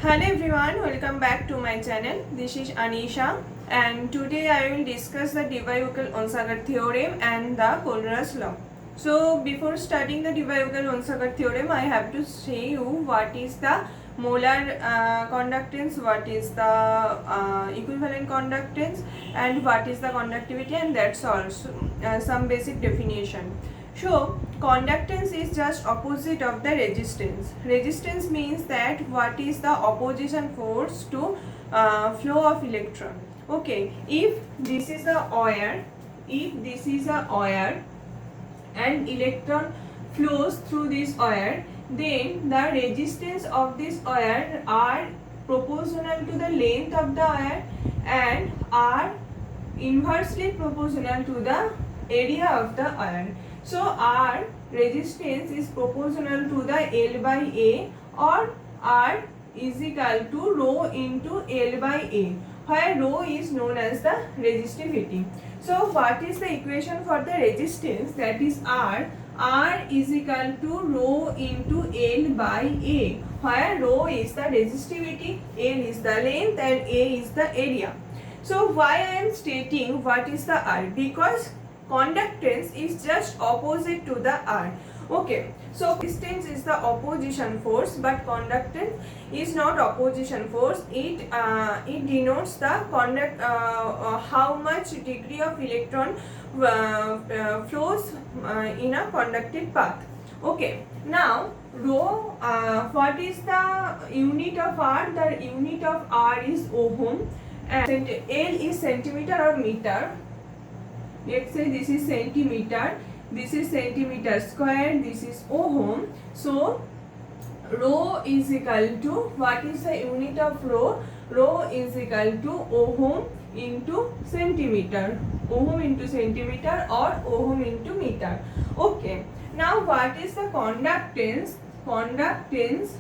Hello everyone, welcome back to my channel. This is Anisha and today I will discuss the Debye-Ukell-Onsager theorem and the Kohlraasch law. So before starting the Debye-Ukell-Onsager theorem, I have to say you what is the molar conductance, what is the equivalent conductance and what is the conductivity, and that's also some basic definition. So conductance is just opposite of the resistance. Resistance means that what is the opposition force to flow of electron. Okay, if this is a wire, and electron flows through this wire, then the resistance of this wire are proportional to the length of the wire and are inversely proportional to the area of the wire. So R resistance is proportional to the L by A, or R is equal to rho into L by A, where rho is known as the resistivity. So what is the equation for the resistance? That is R is equal to rho into L by A, where rho is the resistivity, L is the length and A is the area. So why I am stating what is the R? Because conductance is just opposite to the R. Okay, so resistance is the opposition force, but conductance is not opposition force. It denotes the how much degree of electron flows in a conductive path. Okay, now rho, what is the unit of R? The unit of R is ohm and L is centimeter or meter. Let's say this is centimeter, this is centimeter square, this is ohm. So rho is equal to, what is the unit of rho? Rho is equal to ohm into centimeter, ohm into centimeter or ohm into meter. Okay, now what is the conductance? Conductance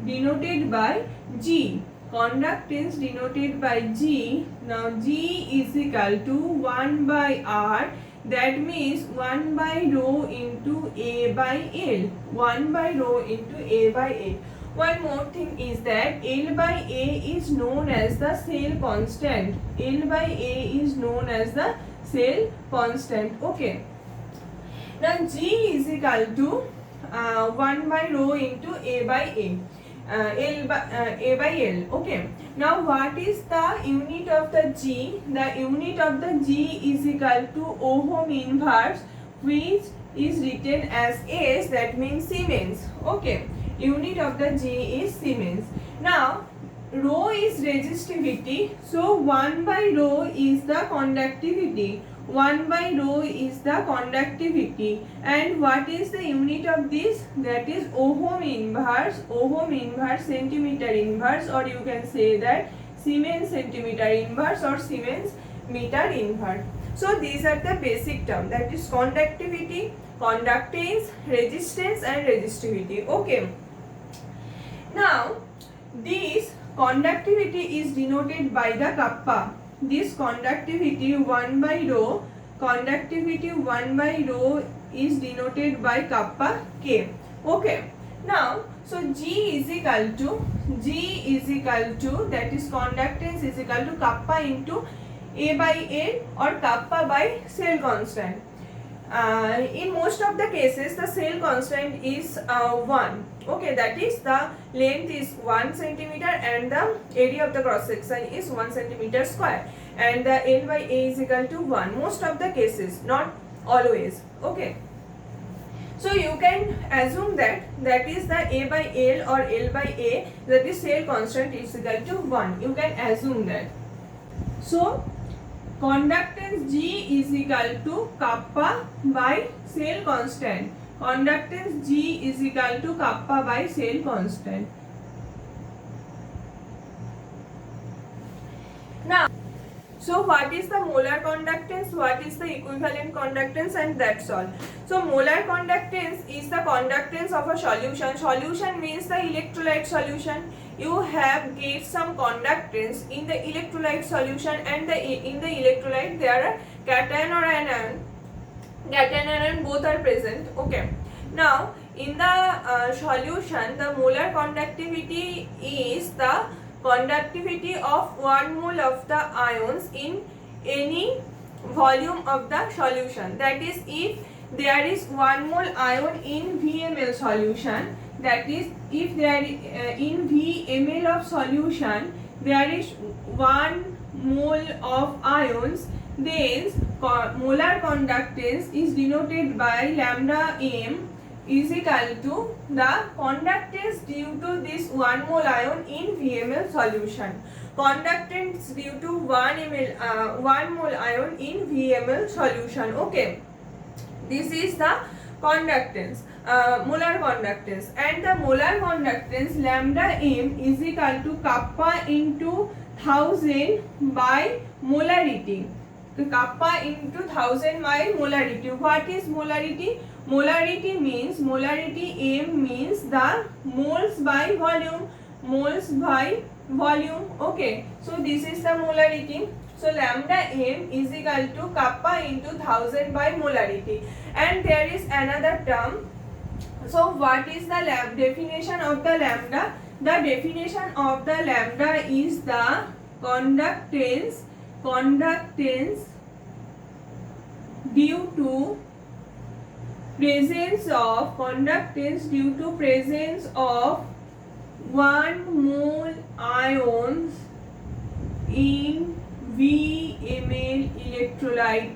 denoted by G. Conductance denoted by G. Now G is equal to 1 by R, that means 1 by rho into A by L. 1 by rho into A by L. One more thing is that L by A is known as the cell constant. L by A is known as the cell constant. Okay. Now G is equal to 1 by rho into A by A. A by L. Okay. Now what is the unit of the G? The unit of the G is equal to ohm inverse, which is written as S, that means Siemens. Okay. Unit of the G is Siemens. Now rho is resistivity, so 1 by rho is the conductivity. 1 by rho is the conductivity, and what is the unit of this? That is ohm inverse centimeter inverse, or you can say that Siemens centimeter inverse or Siemens meter inverse. So these are the basic terms, that is conductivity, conductance, resistance and resistivity. Okay. Now this conductivity is denoted by the kappa. This conductivity 1 by rho, is denoted by kappa K. Okay. Now, so G is equal to, that is conductance is equal to kappa into A by A or kappa by cell constant. In most of the cases, the cell constant is 1. Okay, that is the length is 1 centimeter and the area of the cross section is 1 centimeter square, and the L by A is equal to 1. Most of the cases, not always. Okay. So you can assume that is the A by L or L by A, that is cell constant is equal to 1. You can assume that. So conductance G is equal to kappa by cell constant. Conductance G is equal to kappa by cell constant. Now, so what is the molar conductance? What is the equivalent conductance? And that's all. So molar conductance is the conductance of a solution. Solution means the electrolyte solution. You have get some conductance in the electrolyte solution, and in the electrolyte there are cation or anion. Cation and anion both are present. Okay. Now in the solution, the molar conductivity is the conductivity of 1 mole of the ions in any volume of the solution. That is, if there is 1 mole ion in VML solution, that is, if there in VML of solution there is 1 mole of ions, then molar conductance is denoted by lambda m is equal to the conductance due to this 1 mole ion in VML solution. Conductance due to 1 mole ion in VML solution. Okay, this is the conductance, molar conductance, and the molar conductance lambda m is equal to kappa into 1000 by molarity. So kappa into 1000 by molarity. What is molarity? Molarity means, molarity M means the moles by volume, moles by volume. Okay, so this is the molarity. So lambda m is equal to kappa into 1000 by molarity. And there is another term. So what is the definition of the lambda? The definition of the lambda is the conductance due to presence of 1 mole ions in VML electrolyte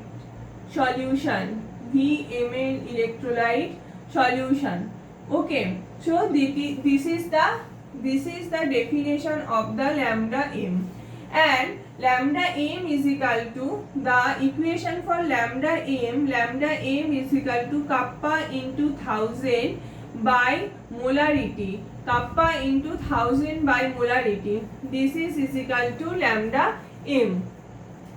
solution. Okay, so this is the definition of the lambda m, and lambda m is equal to the equation for lambda m is equal to kappa into 1000 by molarity. Kappa into 1000 by molarity. This is equal to lambda m.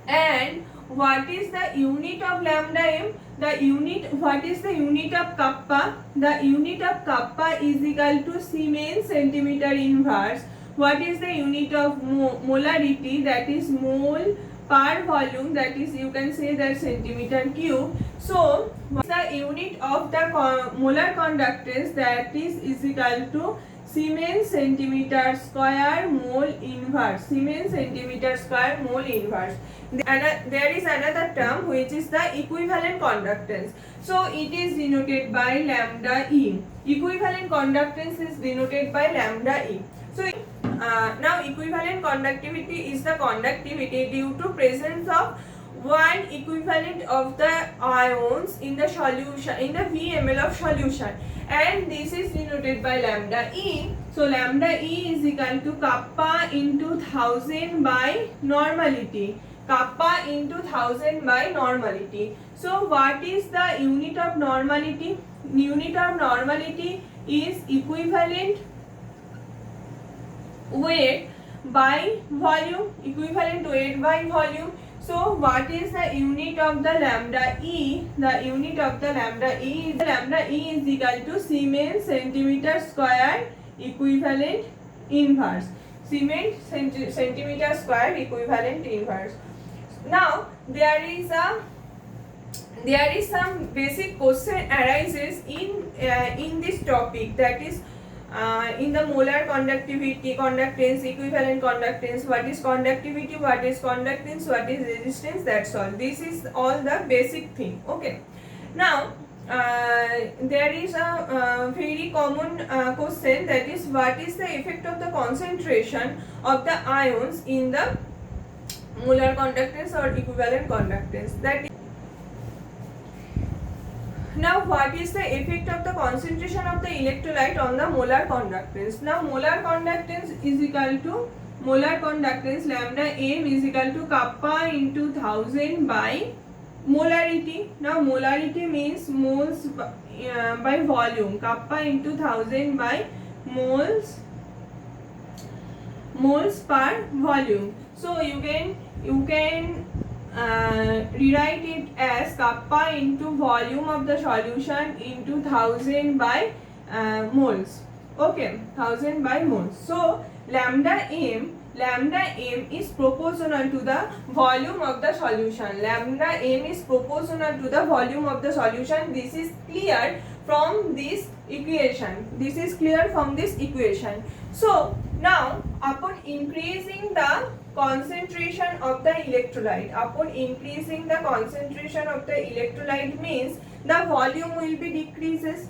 And what is the unit of lambda m? What is the unit of kappa? The unit of kappa is equal to Siemens centimeter inverse. What is the unit of molarity? That is mole per volume, that is, you can say that centimeter cube. So the unit of the molar conductance, that is equal to Siemens centimeter square mole inverse. Siemens centimeter square mole inverse. There is another term which is the equivalent conductance. So it is denoted by lambda E. Equivalent conductance is denoted by lambda E. So now equivalent conductivity is the conductivity due to presence of one equivalent of the ions in the solution, in the VML of solution, and this is denoted by lambda E. So lambda E is equal to kappa into 1000 by normality. Kappa into 1000 by normality. So what is the unit of normality? Unit of normality is equivalent weight by volume. Equivalent weight by volume. So what is the unit of the lambda E? The unit of the lambda E is equal to Siemens centimeter square equivalent inverse. Siemens centimeter square equivalent inverse. Now there is some basic question arises in this topic, that is in the molar conductivity, conductance, equivalent conductance, what is conductivity, what is conductance, what is resistance, that's all. This is all the basic thing. Okay. Now there is a very common question, that is, what is the effect of the concentration of the ions in the molar conductance or equivalent conductance. That is, now what is the effect of the concentration of the electrolyte on the molar conductance? Now molar conductance is equal to lambda m is equal to kappa into 1000 by molarity. Now molarity means moles by volume. Kappa into 1000 by moles per volume. So you can rewrite it as kappa into volume of the solution into 1000 by moles. Okay, 1000 by moles. So lambda m is proportional to the volume of the solution. Lambda m is proportional to the volume of the solution. This is clear from this equation. This is clear from this equation. So now upon increasing the concentration of the electrolyte, means the volume will be decreases.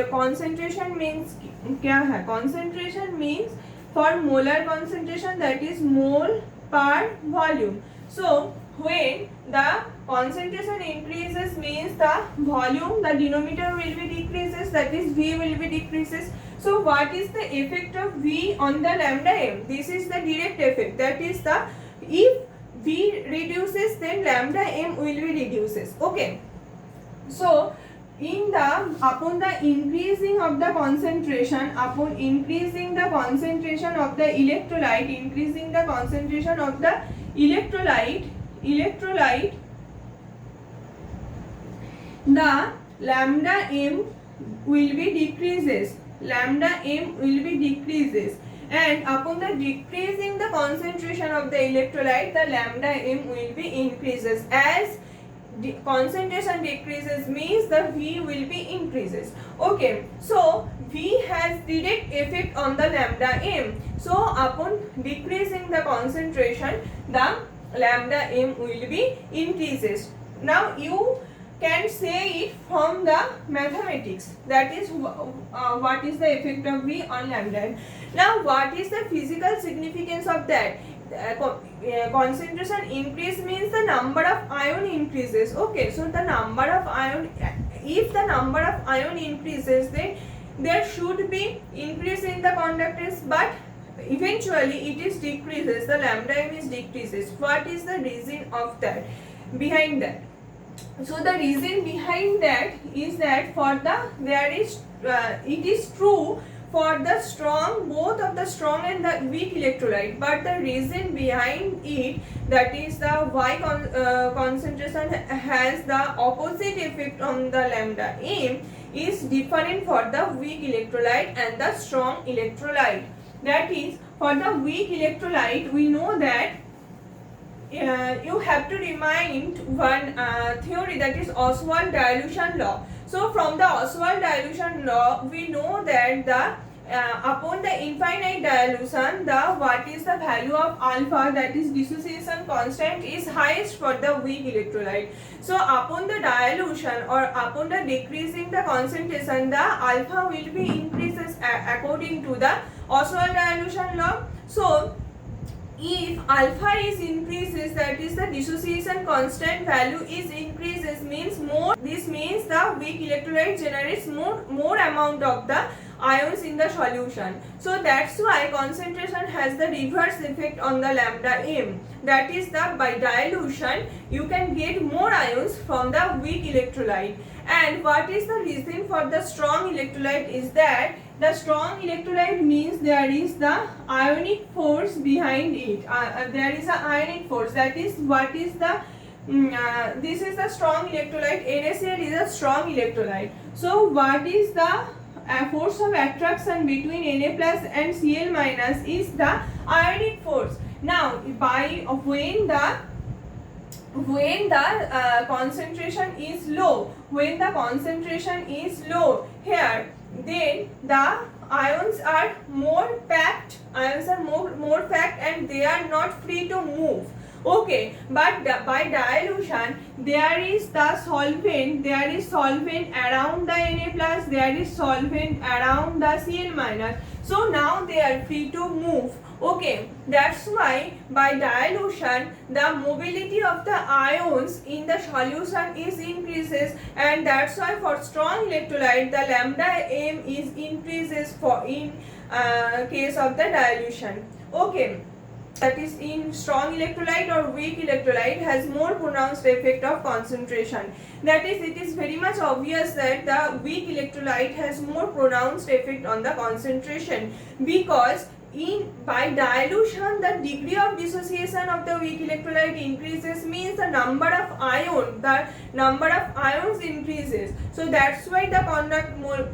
Concentration means क्या है? Concentration means for molar concentration, that is mole per volume. So when the concentration increases means the volume, the denominator will be decreases, that is V will be decreases. So what is the effect of V on the lambda m? This is the direct effect, that is the if V reduces then lambda m will be reduces. Okay, so in the upon the increasing of the concentration, upon increasing the concentration of the electrolyte, the lambda m will be decreases, and upon the decreasing the concentration of the electrolyte, the lambda m will be increases. As concentration decreases means the V will be increases. Okay, so V has direct effect on the lambda m. So upon decreasing the concentration, the lambda m will be increases. Now you can say it from the mathematics, that is what is the effect of V on lambda m. Now what is the physical significance of that? Concentration increase means the number of ion increases. Okay, so the number of ion, if the number of ion increases, then there should be increase in the conductance, but eventually it is decreases, the lambda m is decreases. What is the reason of that, behind that? So the reason behind that is that for the it is true for the strong, both of the strong and the weak electrolyte, but the reason behind it, that is the Y concentration has the opposite effect on the lambda m, is different for the weak electrolyte and the strong electrolyte. That is, for the weak electrolyte, we know that you have to remind one theory, that is Ostwald dilution law. So from the Ostwald dilution law, we know that the upon the infinite dilution, the what is the value of alpha, that is dissociation constant, is highest for the weak electrolyte. So upon the dilution or upon the decreasing the concentration, the alpha will be increases according to the Ostwald dilution law. So if alpha is increases, that is the dissociation constant value is increases, means more, this means the weak electrolyte generates more amount of the ions in the solution. So that's why concentration has the reverse effect on the lambda m, that is the by dilution you can get more ions from the weak electrolyte. And what is the reason for the strong electrolyte is that the strong electrolyte means there is the ionic force behind it. There is an ionic force, that is what is the this is the strong electrolyte. NaCl is a strong electrolyte. So what is the force of attraction between Na plus and Cl minus is the ionic force. Now by when the concentration is low, here, then the ions are more packed, and they are not free to move. Okay, but by dilution there is solvent around the Na plus, there is solvent around the Cl minus. So now they are free to move. Okay, that's why by dilution the mobility of the ions in the solution is increases, and that's why for strong electrolyte the lambda m is increases for in case of the dilution. Okay, that is in strong electrolyte or weak electrolyte has more pronounced effect of concentration. That is, it is very much obvious that the weak electrolyte has more pronounced effect on the concentration, because by dilution the degree of dissociation of the weak electrolyte increases, means the number of ions increases. So that's why the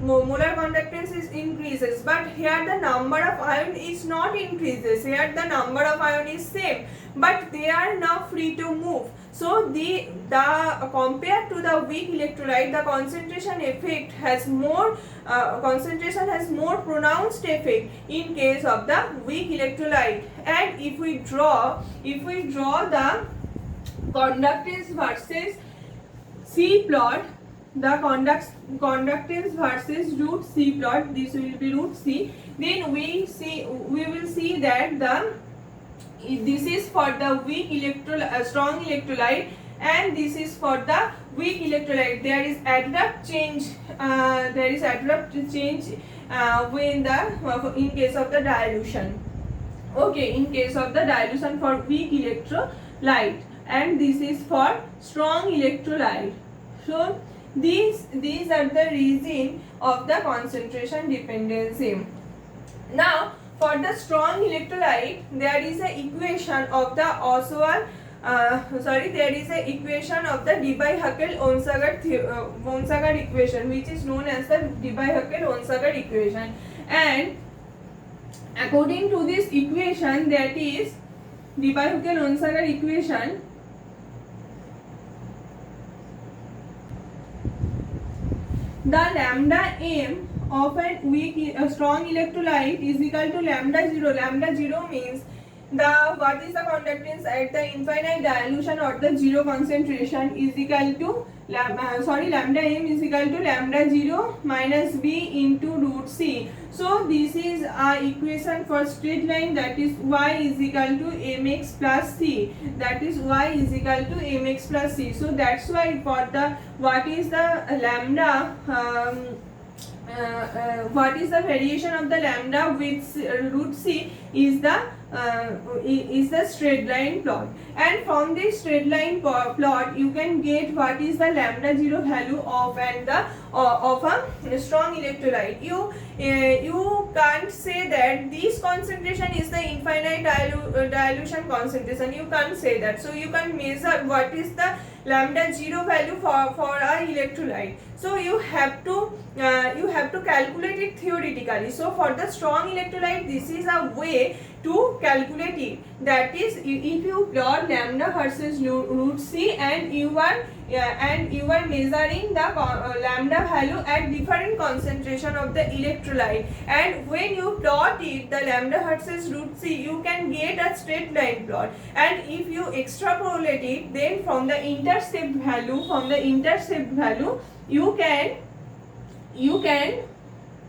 molar conductance is increases. But here the number of ion is not increases. Here the number of ion is same. but they are now free to move. So the compared to the weak electrolyte, the concentration effect has more pronounced effect in case of the weak electrolyte. And if we draw the conductance versus C plot, the conductance versus root C plot, this will be root C, then we will see that this is for the strong electrolyte, and this is for the weak electrolyte. There is abrupt change when in case of the dilution. Okay, in case of the dilution for weak electrolyte, and this is for strong electrolyte. So these are the reason of the concentration dependency. Now for the strong electrolyte, there is a equation of the equation of the Debye-Hückel-Onsager equation, which is known as the Debye-Hückel-Onsager equation. And according to this equation, that is Debye-Hückel-Onsager equation, the lambda m of a strong electrolyte is equal to lambda 0. Lambda 0 means what is the conductance at the infinite dilution or the zero concentration is equal to lambda m is equal to lambda 0 minus b into root c. So this is our equation for straight line, that is y is equal to mx plus c, that is y is equal to mx plus c. So that's why for the what is the lambda what is the variation of the lambda with root c is the straight line plot. And from this straight line plot you can get what is the lambda 0 value of a strong electrolyte. You can't say that this concentration is the infinite dilution concentration. You can't say that. So you can measure what is the lambda 0 value for a electrolyte. So you have to calculate it theoretically. So for the strong electrolyte, this is a way to calculate it. That is, if you plot lambda versus root c, and you are measuring the lambda value at different concentration of the electrolyte, and when you plot it, the lambda versus root c, you can get a straight line plot. And if you extrapolate it, then from the intercept value, you can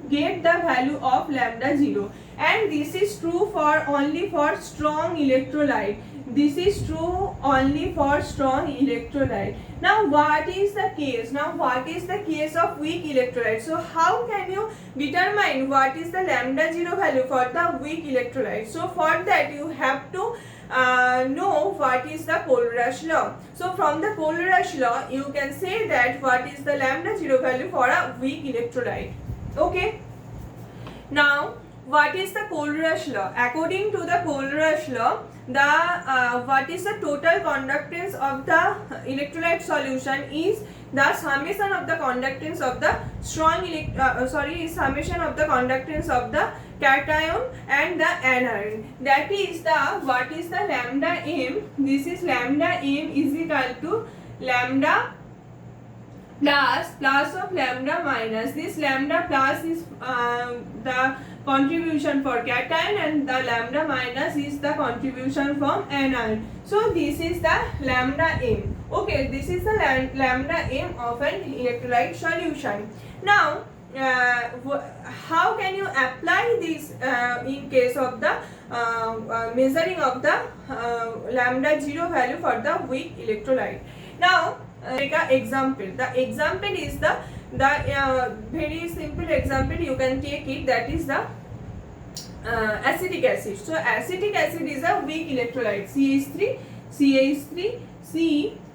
get the value of lambda 0. And this is true only for strong electrolyte. This is true only for strong electrolyte. Now what is the case? Of weak electrolyte? So how can you determine what is the lambda 0 value for the weak electrolyte? So for that you have to know what is the Kohlrausch law. So from the Kohlrausch law you can say that what is the lambda 0 value for a weak electrolyte. Okay. Now what is the Kohlrausch law? According to the Kohlrausch law, what is the total conductance of the electrolyte solution is the summation of the conductance of the summation of the conductance of the cation and the anion. That is what is the lambda m? This is lambda m is equal to lambda plus of lambda minus. This lambda plus is the contribution for cation, and the lambda minus is the contribution from anion. So this is the lambda m. Okay, this is the lambda m of an electrolyte solution. Now how can you apply this in case of the measuring of the lambda 0 value for the weak electrolyte? Now take an example. The example is the very simple example you can take it, that is the acetic acid. So acetic acid is a weak electrolyte, CH3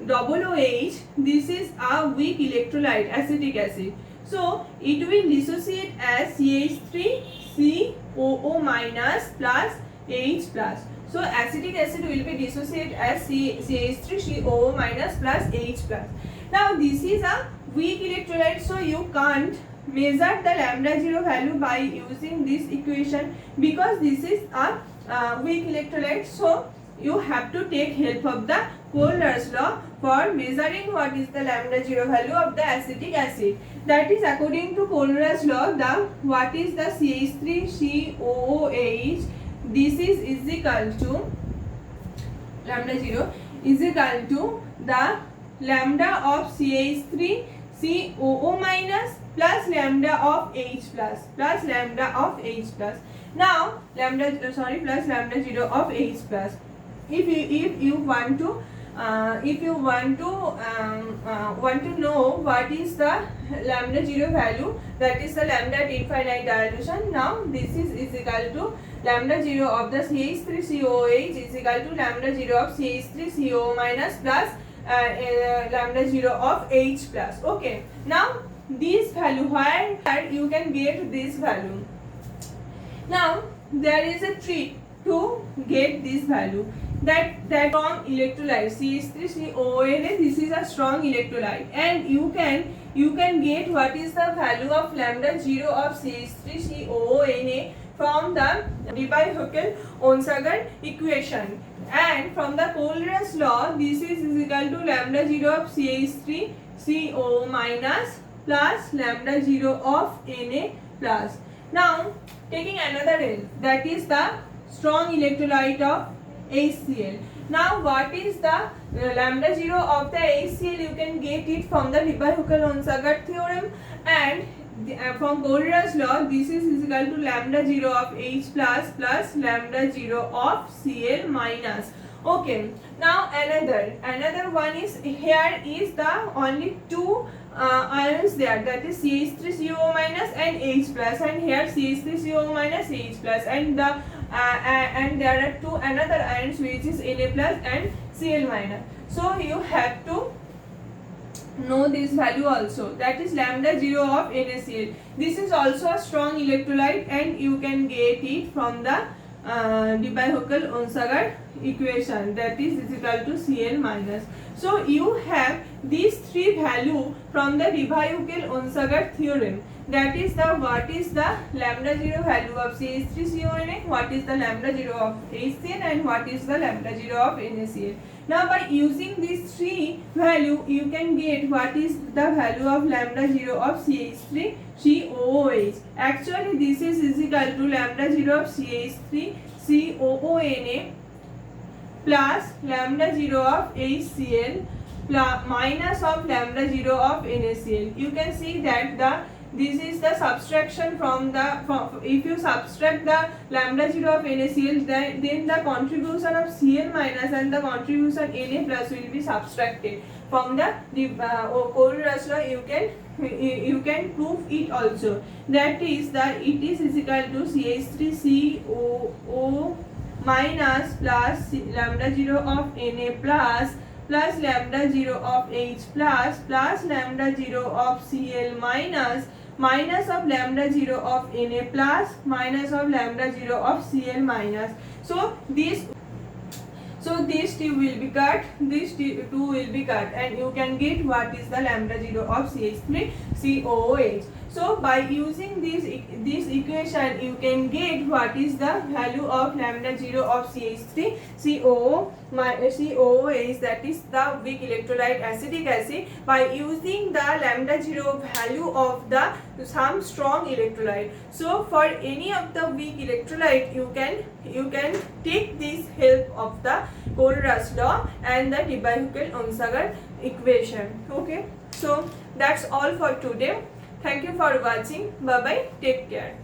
COOH. This is a weak electrolyte, acetic acid. So it will dissociate as CH3COO minus plus H plus. So acetic acid will be dissociated as CH3COO minus plus H plus. Now this is a weak electrolyte, so you can't measure the lambda 0 value by using this equation, because this is a weak electrolyte. So you have to take help of the Cole-Ray's law for measuring what is the lambda 0 value of the acetic acid. That is, according to Cole-Ray's law, what is the CH3COOH, this is equal to lambda 0 is equal to the lambda of CH3COO minus plus lambda of H plus lambda of H plus. Now plus lambda 0 of H plus. If you want to know what is the lambda 0 value, that is the lambda at infinite dilution. Now this is equal to lambda 0 of the CH3COOH is equal to lambda 0 of CH3COO minus plus lambda 0 of H plus. Okay, now this value, where you can get this value. Now there is a trick to get this value. That strong electrolyte CH3COONA, this is a strong electrolyte, and you can get what is the value of lambda 0 of CH3COONA from the Debye-Hückel-Onsager equation, and from the Cole-Ray's law, this is equal to lambda 0 of CH3COO minus plus lambda 0 of Na plus. Now taking another help, that is the strong electrolyte of HCl. Now what is the lambda 0 of the HCl? You can get it from the Debye-Hückel-Onsager theorem, and from Cole-Ray's law, this is equal to lambda 0 of H plus plus lambda 0 of Cl minus. Okay, now another one is, here is the only two ions there, that is CH3COO minus and H plus, and here CH3COO minus H plus, and there are two another ions which is Na plus and Cl minus. So you have to know this value also, that is lambda 0 of NaCl. This is also a strong electrolyte, and you can get it from the Debye-Hückel-Onsager equation, that is equal to Cl minus. So you have these three value from the Debye-Hückel-Onsager theorem. That is what is the lambda 0 value of CH3CONA, what is the lambda 0 of HCl, and what is the lambda 0 of NaCl. Now by using these three value, you can get what is the value of lambda 0 of CH3COOH. Actually this is equal to lambda 0 of CH3COONA plus lambda 0 of HCl plus minus of lambda 0 of NaCl. You can see that this is the subtraction from if you subtract the lambda 0 of NaCl, then the contribution of Cl minus and the contribution Na plus will be subtracted from the Cole-Ray's law. You can prove it also, that is it is equal to CH3COO minus plus lambda 0 of Na plus lambda 0 of H plus lambda 0 of Cl minus of lambda 0 of Na plus minus of lambda 0 of Cl minus. So these two will be cut, these two will be cut, and you can get what is the lambda 0 of CH3COOH. So by using this equation, you can get what is the value of lambda 0 of CH3COO COOH, that is the weak electrolyte acetic acid, by using the lambda 0 value of some strong electrolyte. So for any of the weak electrolyte, you can take this help of the Cole-Ray's law and the Debye-Hückel-Onsager equation. Okay, so that's all for today. Thank you for watching. Bye bye. Take care.